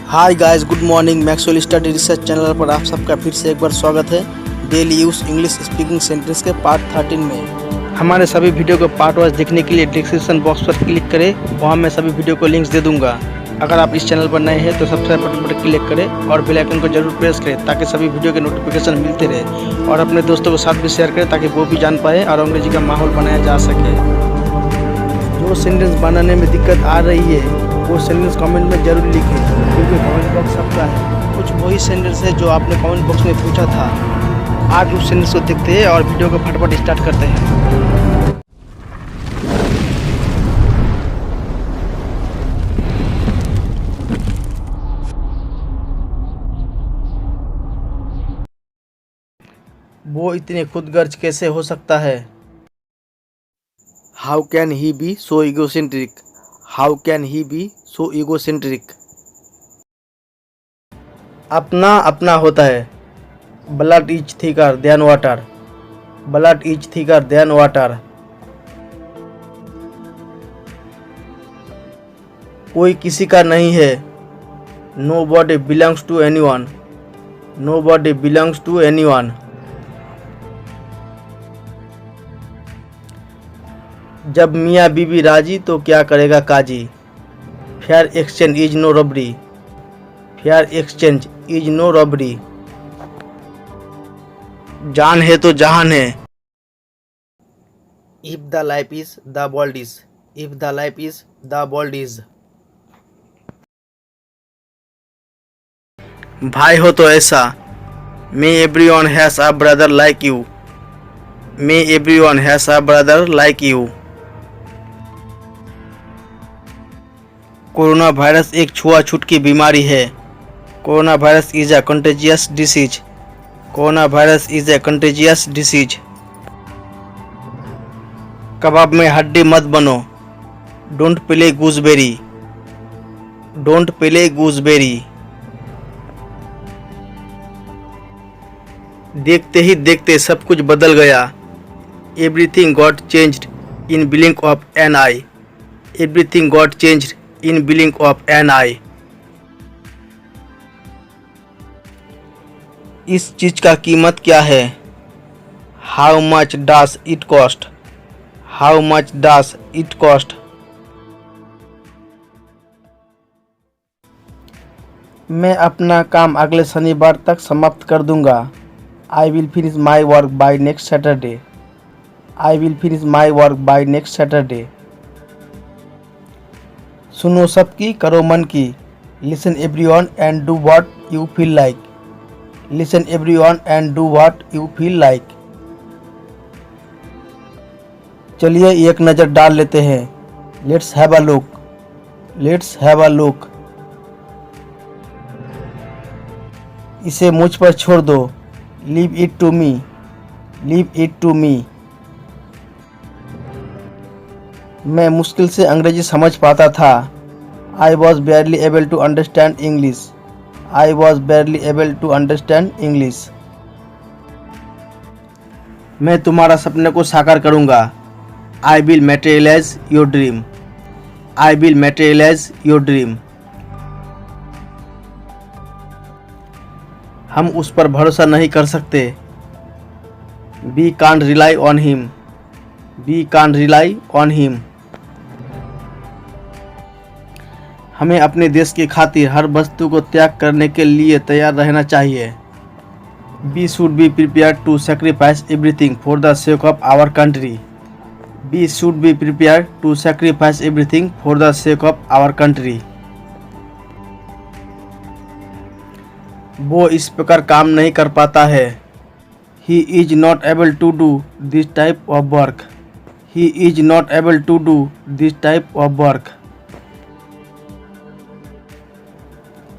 Hi guys, good morning. Maxwell study research channel पर आप सबका फिर से एक बार स्वागत है। Daily use English speaking sentence के पार्ट 13 में हमारे सभी वीडियो को पार्ट वाइज देखने के लिए डिस्क्रिप्शन बॉक्स पर क्लिक करें, वहां मैं सभी वीडियो को लिंक्स दे दूंगा। अगर आप इस चैनल पर नए हैं तो सब्सक्राइब बटन पर क्लिक करें और बेल आइकन को जरूर प्रेस करें ताकि सभी वीडियो के नोटिफिकेशन मिलते रहे, और अपने दोस्तों के साथ भी शेयर करें ताकि वो भी जान पाए और अंग्रेजी का माहौल बनाया जा सके। जो सेंटेंस बनाने में दिक्कत आ रही है वो सेंटेंस कमेंट में जरूर लिखें, क्योंकि कमेंट बॉक्स सबका है। कुछ वही सेंटेंस है जो आपने कमेंट बॉक्स में पूछा था। आज उस सेंटेंस को देखते हैं और वीडियो को फटाफट स्टार्ट करते हैं। वो इतने खुदगर्ज कैसे हो सकता है? How can he be so egocentric? How can he be so egocentric? अपना अपना होता है। Blood is thicker than water. Blood is thicker than water. कोई किसी का नहीं है। Nobody belongs to anyone. Nobody belongs to anyone. जब मियाँ बीबी राजी तो क्या करेगा काजी? Fair exchange is no robbery. Fair exchange is no robbery. जान है तो जहान है। If the life is the world is. If the life is the world is. भाई हो तो ऐसा। May everyone has a brother like you. May everyone has a brother like you. Corona virus एक छुआछूत की बीमारी है। Corona virus is a contagious disease. Corona virus is a contagious disease. कबाब में हड्डी मत बनो। Don't play gooseberry. Don't play gooseberry. देखते ही देखते सब कुछ बदल गया। Everything got changed in blink of an eye. Everything got changed in blink of an eye. इस चीज का कीमत क्या है? How much does it cost? How much does it cost? मैं अपना काम अगले शनिवार तक समाप्त कर दूंगा। I will finish my work by next Saturday. I will finish my work by next Saturday. सुनो सबकी, करो मन की। Listen everyone and do what you feel like. Listen everyone and do what you feel like. चलिए एक नज़र डाल लेते हैं। Let's have a look. Let's have a look. इसे मुझ पर छोड़ दो। Leave it to me. Leave it to me. मैं मुश्किल से अंग्रेजी समझ पाता था। I was barely able to understand English. I was barely able to understand English. मैं तुम्हारा सपने को साकार करूंगा। I will materialise your dream. I will materialise your dream. हम उस पर भरोसा नहीं कर सकते। We can't rely on him. We can't rely on him. हमें अपने देश की खातिर हर वस्तु को त्याग करने के लिए तैयार रहना चाहिए। We should be prepared to sacrifice everything for the sake of our country. We should be prepared to sacrifice everything for the sake of our country. वो इस प्रकार काम नहीं कर पाता है। He is not able to do this type of work. He is not able to do this type of work.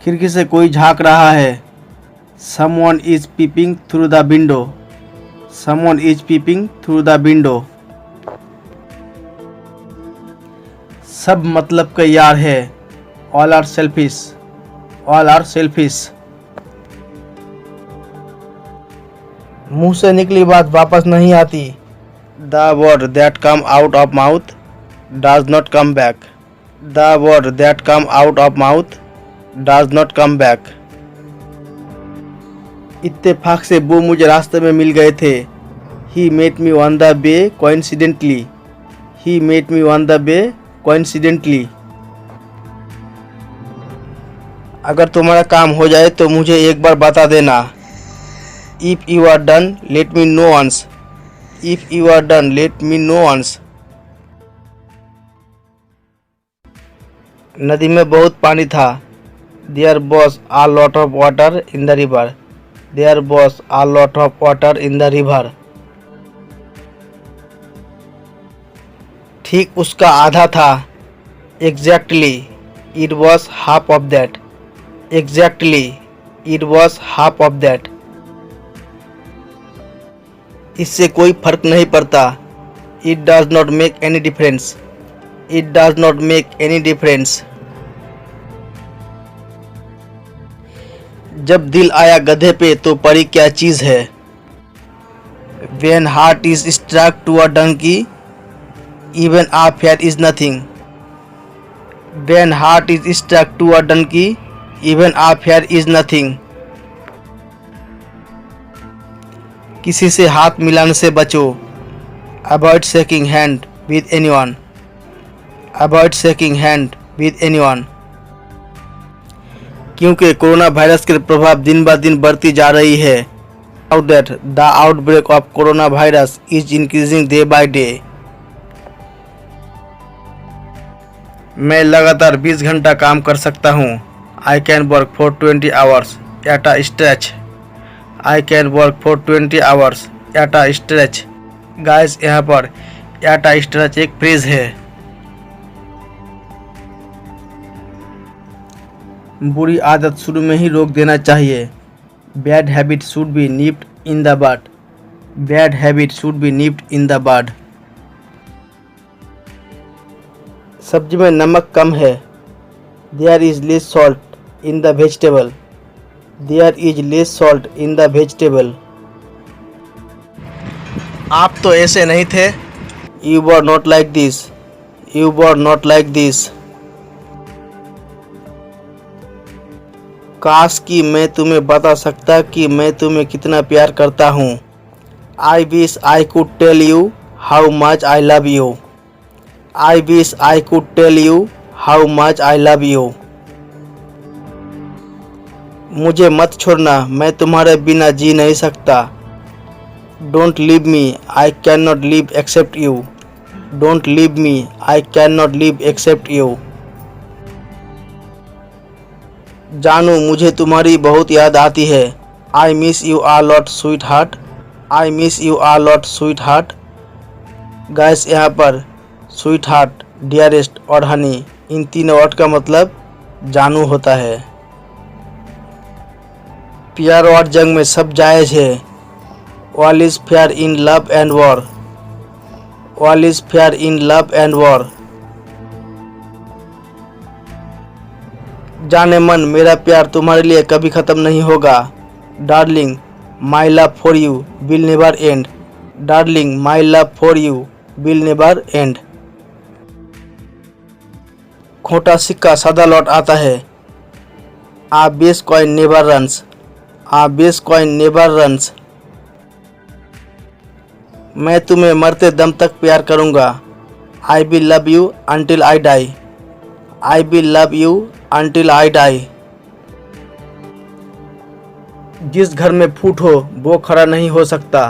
खिड़की से कोई झांक रहा है। Someone is peeping through the window. Someone is peeping through the window. सब मतलब के यार है। All are selfish. All are selfish. मुंह से निकली बात वापस नहीं आती। The word that come out of mouth does not come back. The word that come out of mouth does not come back. इत्तेफाक से वो मुझे रास्ते में मिल गए थे। He met me on the way coincidentally. He met me on the way coincidentally. अगर तुम्हारा काम हो जाए तो मुझे एक बार बता देना। If you are done let me know once. If you are done let me know once. नदी में बहुत पानी था। There was a lot of water in the river. There was a lot of water in the river. ठीक उसका आधा था। Exactly it was half of that. Exactly it was half of that. इससे कोई फर्क नहीं पड़ता। It does not make any difference. It does not make any difference. जब दिल आया गधे पे तो परी क्या चीज़ है। When heart is struck to a donkey, even a fear is nothing. When heart is struck to a donkey, even a fear is nothing. किसी से हाथ मिलाने से बचो। Avoid shaking hand with anyone. Avoid shaking hand with anyone. क्योंकि corona virus के प्रभाव दिन ब दिन बढ़ती जा रही है। Now that the outbreak of coronavirus is increasing day by day. मैं लगातार 20 घंटा काम कर सकता हूँ। I can work for 20 hours at a stretch. I can work for 20 hours at a stretch. Guys, यहाँ पर at a stretch एक फ्रेज है। बुरी आदत शुरू में ही रोक देना चाहिए। Bad habit should be nipped in the bud. Bad habit should be nipped in the bud. सब्जी में नमक कम है। There is less salt in the vegetable. There is less salt in the vegetable. आप तो ऐसे नहीं थे। You were not like this. You were not like this. काश कि मैं तुम्हें बता सकता कि मैं तुम्हें कितना प्यार करता हूँ। I wish I could tell you how much I love you. I wish I could tell you how much I love you. मुझे मत छोड़ना, मैं तुम्हारे बिना जी नहीं सकता। Don't leave me, I cannot live except you. Don't leave me, I cannot live except you. जानू मुझे तुम्हारी बहुत याद आती है। I miss you a lot sweetheart. I miss you a lot sweetheart. Gas यहाँ पर sweetheart, dearest और honey इन तीनों वर्ड का मतलब जानू होता है। प्यार और जंग में सब जायज़ है। All is fair in love and war. All is fair in love and war. जाने मन मेरा प्यार तुम्हारे लिए कभी ख़त्म नहीं होगा। Darling my love for you will never end. Darling my love for you will never end. खोटा सिक्का सदा लौट आता है। A base coin never runs. A base coin never runs. मैं तुम्हें मरते दम तक प्यार करूँगा। I will love you until I die. I will love you until I die. जिस घर में फूट हो वो खड़ा नहीं हो सकता।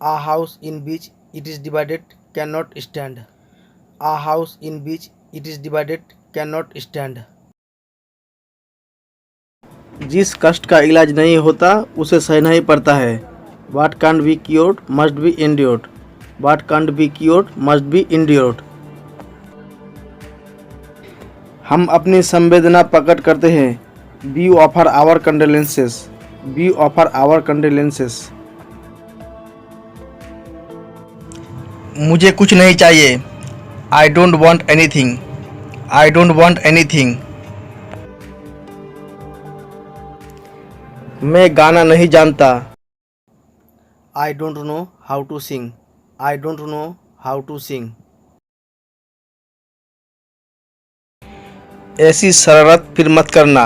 A house in which it is divided cannot stand. A house in which it is divided cannot stand. जिस कष्ट का इलाज नहीं होता उसे सहना ही पड़ता है। What can't be cured must be endured. What can't be cured must be endured. हम अपनी संवेदना प्रकट करते हैं। We offer our condolences. We offer our condolences. मुझे कुछ नहीं चाहिए। I don't want anything. I don't want anything. मैं गाना नहीं जानता। I don't know how to sing. I don't know how to sing. ऐसी शरारत फिर मत करना।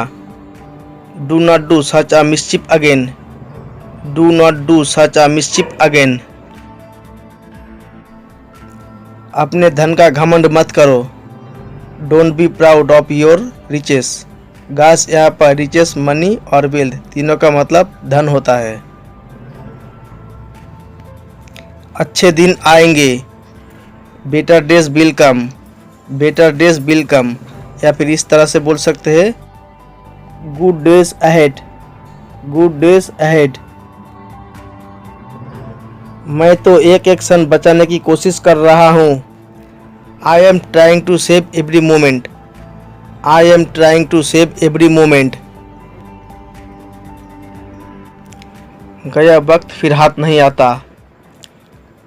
Do not do such a mischief again. Do not do such a mischief again. अपने धन का घमंड मत करो। Don't be proud of your riches. Guys, यहाँ पर रिचेस, मनी और वेल्थ तीनों का मतलब धन होता है। अच्छे दिन आएंगे। Better days will come. Better days will come, या फिर इस तरह से बोल सकते हैं, good days ahead. Good days ahead. मैं तो एक एक क्षण बचाने की कोशिश कर रहा हूँ। I am trying to save every moment. I am trying to save every moment. गया वक्त फिर हाथ नहीं आता।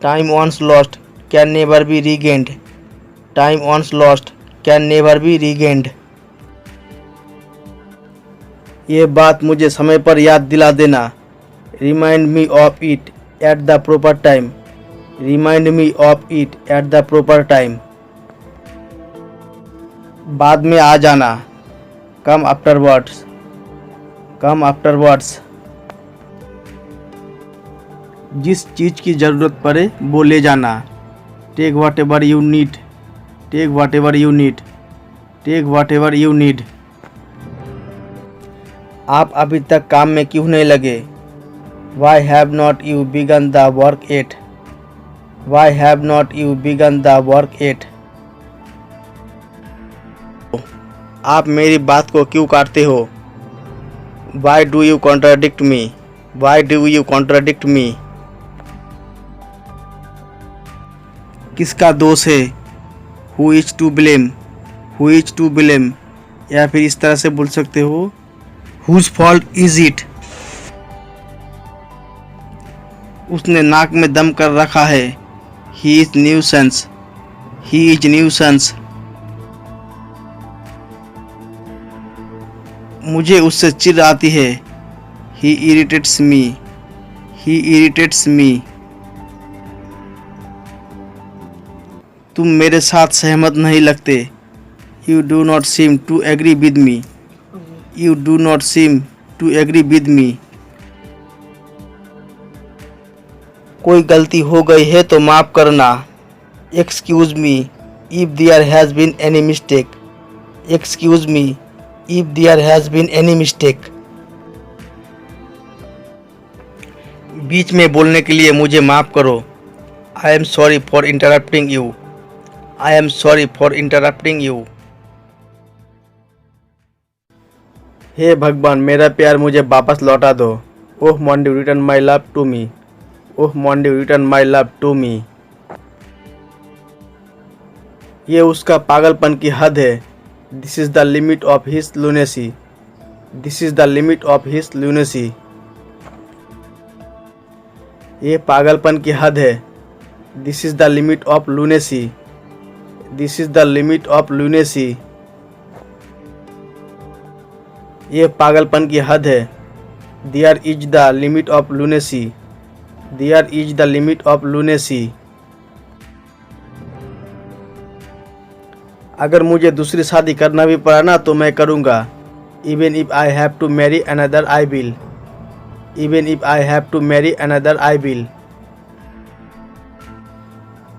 Time once lost can never be regained. Time once lost can never be regained. ये बात मुझे समय पर याद दिला देना। Remind me of it at the proper time. Remind me of it at the proper time. बाद में आ जाना। Come afterwards. Come afterwards. जिस चीज़ की ज़रूरत पड़े वो ले जाना। Take whatever you need. Take whatever you need. Take whatever you need. आप अभी तक काम में क्यों नहीं लगे? Why have not you begun the work yet? Why have not you begun the work yet? आप मेरी बात को क्यों काटते हो? Why do you contradict me? Why do you contradict me? किसका दोष है? Who is to blame? Who is to blame? या फिर इस तरह से बोल सकते हो, Whose fault is it? उसने नाक में दम कर रखा है। He is nuisance. He is nuisance. मुझे उससे चिढ़ आती है। He irritates me. He irritates me. तुम मेरे साथ सहमत नहीं लगते। You do not seem to agree with me. You do not seem to agree with me. कोई गलती हो गई है तो माफ़ करना। Excuse me if there has been any mistake. Excuse me if there has been any mistake. बीच में बोलने के लिए मुझे माफ़ करो। I am sorry for interrupting you. I am sorry for interrupting you. हे भगवान, मेरा प्यार मुझे वापस लौटा दो। Oh Mondy, return my love to me. Oh Mondy, return my love to me. ये उसका पागलपन की हद है। This is the limit of his lunacy. This is the limit of his lunacy. ये पागलपन की हद है। This is the limit of lunacy. This is the limit of lunacy. ये पागलपन की हद है। There is the limit of lunacy. There is the limit of lunacy. अगर मुझे दूसरी शादी करना भी पड़ा ना तो मैं करूँगा। Even if I have to marry another I will. Even if I have to marry another I will.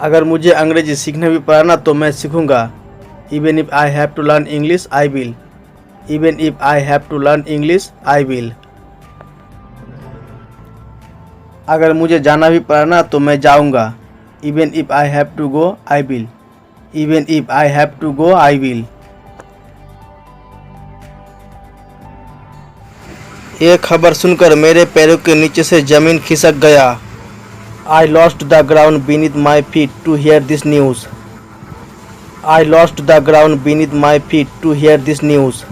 अगर मुझे अंग्रेजी सीखना भी पड़ा ना तो मैं सीखूँगा। Even if I have to learn English I will. Even if I have to learn English, I will. अगर मुझे जाना भी पड़ा ना तो मैं जाऊँगा। Even if I have to go, I will. Even if I have to go, I will. ये खबर सुनकर मेरे पैरों के नीचे से जमीन खिसक गया। I lost the ground beneath my feet to hear this news. I lost the ground beneath my feet to hear this news.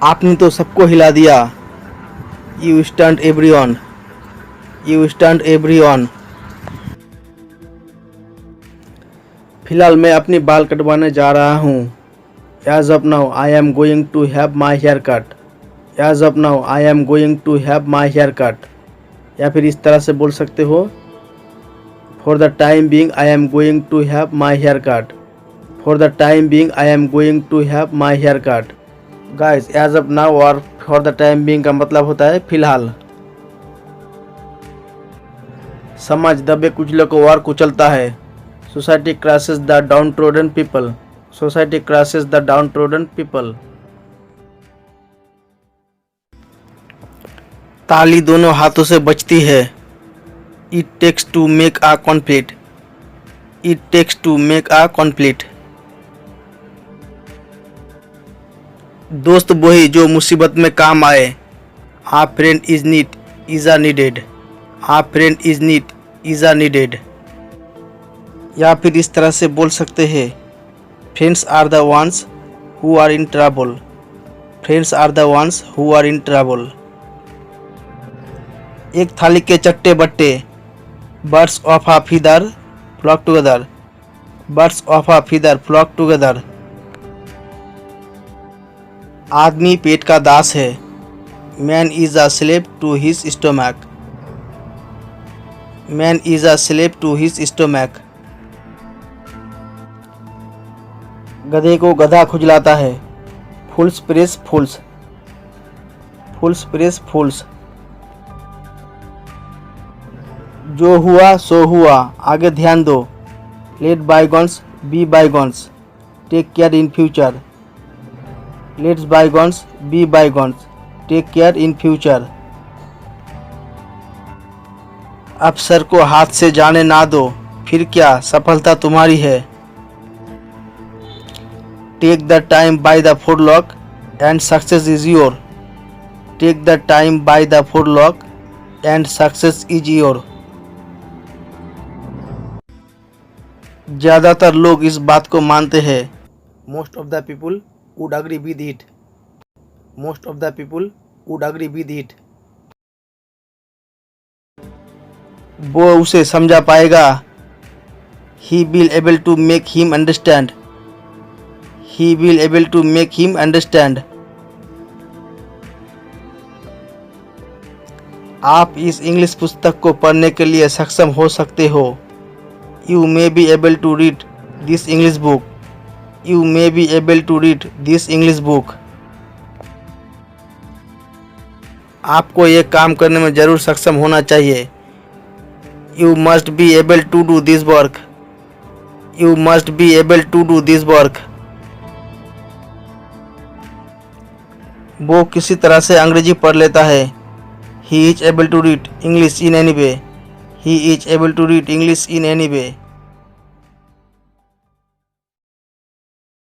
आपने तो सबको हिला दिया। You stunned everyone. You stunned everyone. फिलहाल मैं अपनी बाल कटवाने जा रहा हूँ। As of now, I am going to have my hair cut. As of now, I am going to have my hair cut. या फिर इस तरह से बोल सकते हो, For the time being, I am going to have my hair cut. For the time being, I am going to have my haircut. Guys, as of now और for the time being का मतलब होता है फिलहाल। समाज दबे कुचले को और कुचलता है। Society crushes the downtrodden people. Society crushes the downtrodden people. ताली दोनों हाथों से बजती है। It takes to make a conflict. It takes to make a conflict. दोस्त वही जो मुसीबत में काम आए। A friend is needed. A friend is needed. या फिर इस तरह से बोल सकते हैं, Friends are the ones who are in trouble. Friends are the ones who are in trouble. एक थाली के चट्टे बट्टे। Birds of a feather flock together. Birds of a feather flock together. आदमी पेट का दास है। Man is a slave to his stomach. Man is a slave to his stomach. गधे को गधा खुजलाता है। Fools praise fools. Fools praise fools. जो हुआ सो हुआ, आगे ध्यान दो। Let bygones be bygones. Take care in future. Let bygones be bygones. Take care in future. अफसर को हाथ से जाने ना दो, फिर क्या सफलता तुम्हारी है। Take the time by the forelock and success is your. Take the time by the forelock and success is your. ज़्यादातर लोग इस बात को मानते हैं। Most of the people would agree with it. Most of the people would agree with it. वो उसे समझा पाएगा। He will able to make him understand. He will able to make him understand. आप इस इंग्लिश पुस्तक को पढ़ने के लिए सक्षम हो सकते हो। You may be able to read this English book. You may be able to read this English book. आपको ये काम करने में ज़रूर सक्षम होना चाहिए। You must be able to do this work. You must be able to do this work. वो किसी तरह से अंग्रेजी पढ़ लेता है। He is able to read English in any way. He is able to read English in any way.